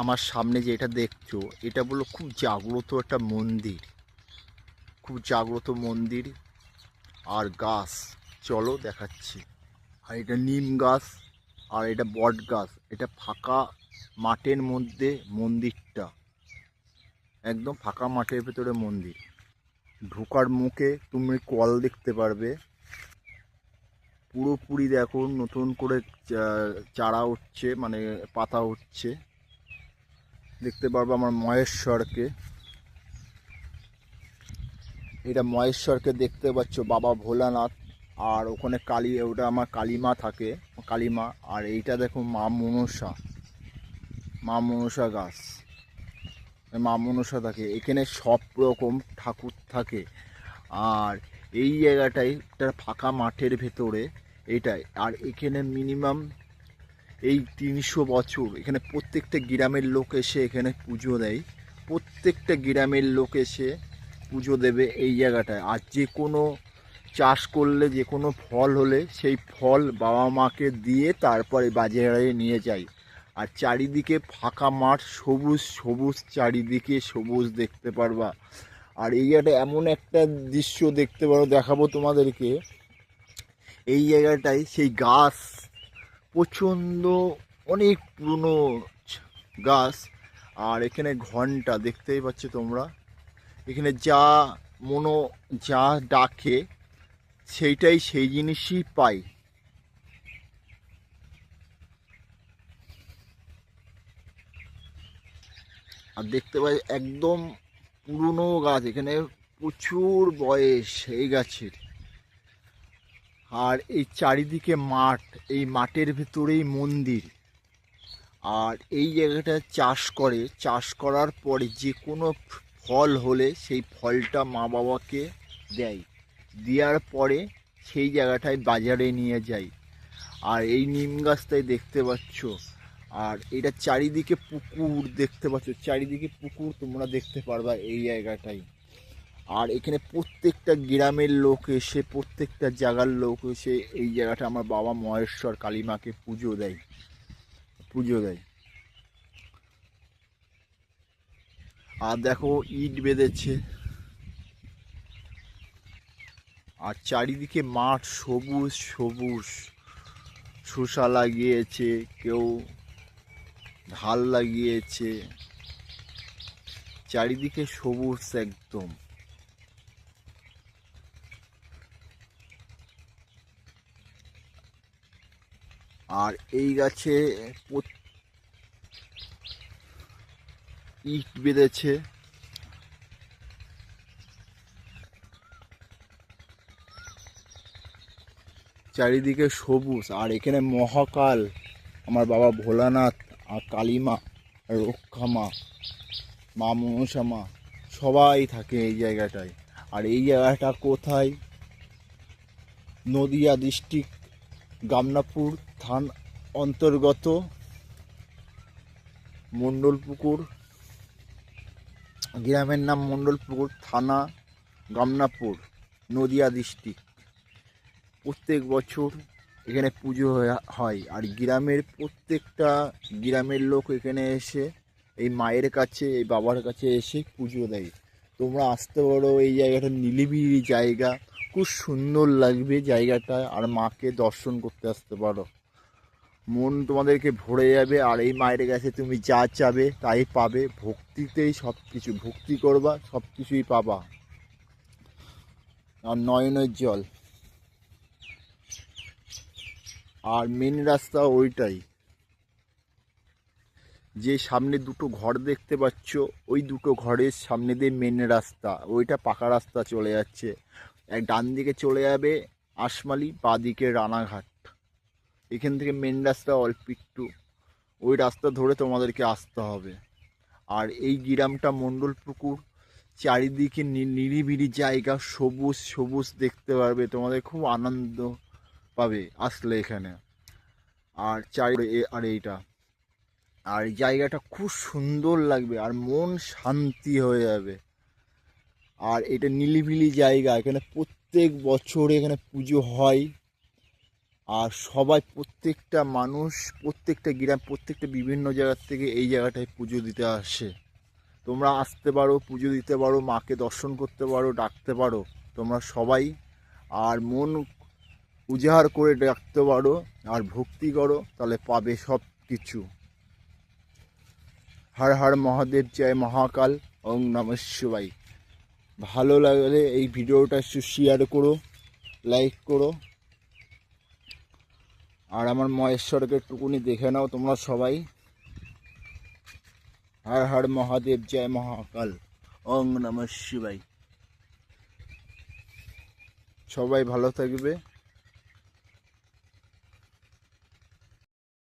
আমার সামনে যেটা দেখছো এটা বললো খুব জাগ্রত একটা মন্দির, খুব জাগ্রত মন্দির আর গাছ। চলো দেখাচ্ছি। আর এটা নিম গাছ আর এটা বট গাছ। এটা ফাঁকা মাঠের মধ্যে মন্দিরটা, একদম ফাঁকা মাঠের ভেতরে মন্দির। ঢোকার মুখে তুমি কল দেখতে পারবে। পুরোপুরি দেখো নতুন করে চারা উঠছে, মানে পাতা উঠছে। দেখতে পারবো আমার মহেশ্বরকে, এটা মহেশ্বরকে দেখতে পাচ্ছ, বাবা ভোলানাথ। আর ওখানে কালী, ওটা আমার কালীমা থাকে, কালীমা। আর এইটা দেখো মা মনসা, মা মনসা গাছ, মা মনসা থাকে এখানে, সব রকম ঠাকুর থাকে। আর এই জায়গাটাই একটা ফাঁকা মাঠের ভেতরে এইটাই। আর এখানে মিনিমাম এই 300 বছর এখানে প্রত্যেকটা গ্রামের লোক এসে এখানে পুজো দেয়। প্রত্যেকটা গ্রামের লোক এসে পুজো দেবে এই জায়গাটায়। আর যে কোনো চাষ করলে, যে কোনো ফল হলে সেই ফল বাবা মাকে দিয়ে তারপরে বাজারে নিয়ে যায়। আর চারিদিকে ফাঁকা মাঠ, সবুজ সবুজ, চারিদিকে সবুজ দেখতে পারবা। আর এই জায়গাটা এমন একটা দৃশ্য দেখতে পারো, দেখাবো তোমাদেরকে। এই জায়গাটায় সেই গাছ প্রচণ্ড অনেক পুরনো গাছ। আর এখানে ঘন্টা দেখতেই পাচ্ছ তোমরা, এখানে যা মনো, যা ডাকে সেইটাই সেই জিনিসই পাই। আর দেখতে পাই একদম পুরনো গাছ, এখানে প্রচুর বয়স এই গাছের। আর এই চারিদিকে মাঠ, এই মাঠের ভেতরেই মন্দির। আর এই জায়গাটা চাষ করে, চাষ করার পরে যে কোনো ফল হলে সেই ফলটা মা বাবাকে দেয়, দেওয়ার পরে সেই জায়গাটায় বাজারে নিয়ে যায়। আর এই নিম গাছটাই দেখতে পাচ্ছ। আর এটা চারিদিকে পুকুর দেখতে পাচ্ছ, চারিদিকে পুকুর তোমরা দেখতে পারবা এই জায়গাটাই। আর এখানে প্রত্যেকটা গ্রামের লোক এসে, প্রত্যেকটা জায়গার লোক এসে এই জায়গাটা আমার বাবা মহেশ্বর কালীমাকে পুজো দেয়, পুজো দেয়। আর দেখো ইট বেঁধেছে, আর চারিদিকে মাঠ সবুজ সবুজ। শসা লাগিয়েছে, কেউ ঢাল লাগিয়েছে, চারিদিকে সবুজ একদম। আর এই গাছে ইট বেঁধেছে, চারিদিকে সবুজ। আর এখানে মহাকাল, আমার বাবা ভোলানাথ আর কালীমা, রক্ষামা, মা মনসা মা, সবাই থাকে এই জায়গাটায়। আর এই জায়গাটা কোথায়? নদিয়া ডিস্ট্রিক্ট, গামনাপুর থান অন্তর্গত, মণ্ডলপুকুর, গ্রামের নাম মণ্ডলপুকুর, থানা গামনাপুর, নদিয়া ডিস্ট্রিক্ট। প্রত্যেক বছর এখানে পুজো হয়। আর গ্রামের প্রত্যেকটা গ্রামের লোক এখানে এসে এই মায়ের কাছে, এই বাবার কাছে এসে পুজো দেয়। তোমরা আসতে পারো, এই জায়গাটা নিরিবিলি জায়গা, খুব সুন্দর লাগবে জায়গাটা। আর মাকে দর্শন করতে আসতে পারো, মন তোমাদেরকে ভরে যাবে। আর এই মায়ের কাছে তুমি যা চাবে তাই পাবে, ভক্তিতেই সব কিছু, ভক্তি করবা সব কিছুই পাবা। আর নয়নের জল। আর মেন রাস্তা ওইটাই, যে সামনে দুটো ঘর দেখতে পাচ্ছ, ওই দুটো ঘরের সামনে দিয়ে মেন রাস্তা, ওইটা পাকা রাস্তা চলে যাচ্ছে। এক ডান দিকে চলে যাবে আশমালি, বাঁ দিকে রানাঘাট। এখান থেকে মেন রাস্তা অল্প একটু, ওই রাস্তা ধরে তোমাদেরকে আসতে হবে। আর এই গ্রামটা মণ্ডলপুকুর, চারিদিকে নিরিবিলি জায়গা, সবুজ সবুজ দেখতে পারবে, তোমাদের খুব আনন্দ পাবে আসলে এখানে। আর আর এইটা, আর জায়গাটা খুব সুন্দর লাগবে, আর মন শান্তি হয়ে যাবে। আর এটা নিলিবিলি জায়গা, এখানে প্রত্যেক বছর এখানে পুজো হয়। আর সবাই প্রত্যেকটা মানুষ, প্রত্যেকটা গ্রাম, প্রত্যেকটা বিভিন্ন জায়গার থেকে এই জায়গাটায় পুজো দিতে আসে। তোমরা আসতে পারো, পুজো দিতে পারো, মাকে দর্শন করতে পারো, ডাকতে পারো তোমরা সবাই। আর মন উজাড় করে ডাকতে পারো আর ভক্তি করো, তাহলে পাবে সব কিছু। হর হর মহাদেব, জয় মহাকাল, ওং নমঃ শিবায়। ভালো লাগলে এই ভিডিওটা একটু শেয়ার করো, লাইক করো। আর আমার মহেশ্বরকে একটুকুনি দেখে নাও তোমরা সবাই। হর হর মহাদেব, জয় মহাকাল, ওং নমঃ শিবায়। সবাই ভালো থাকবে।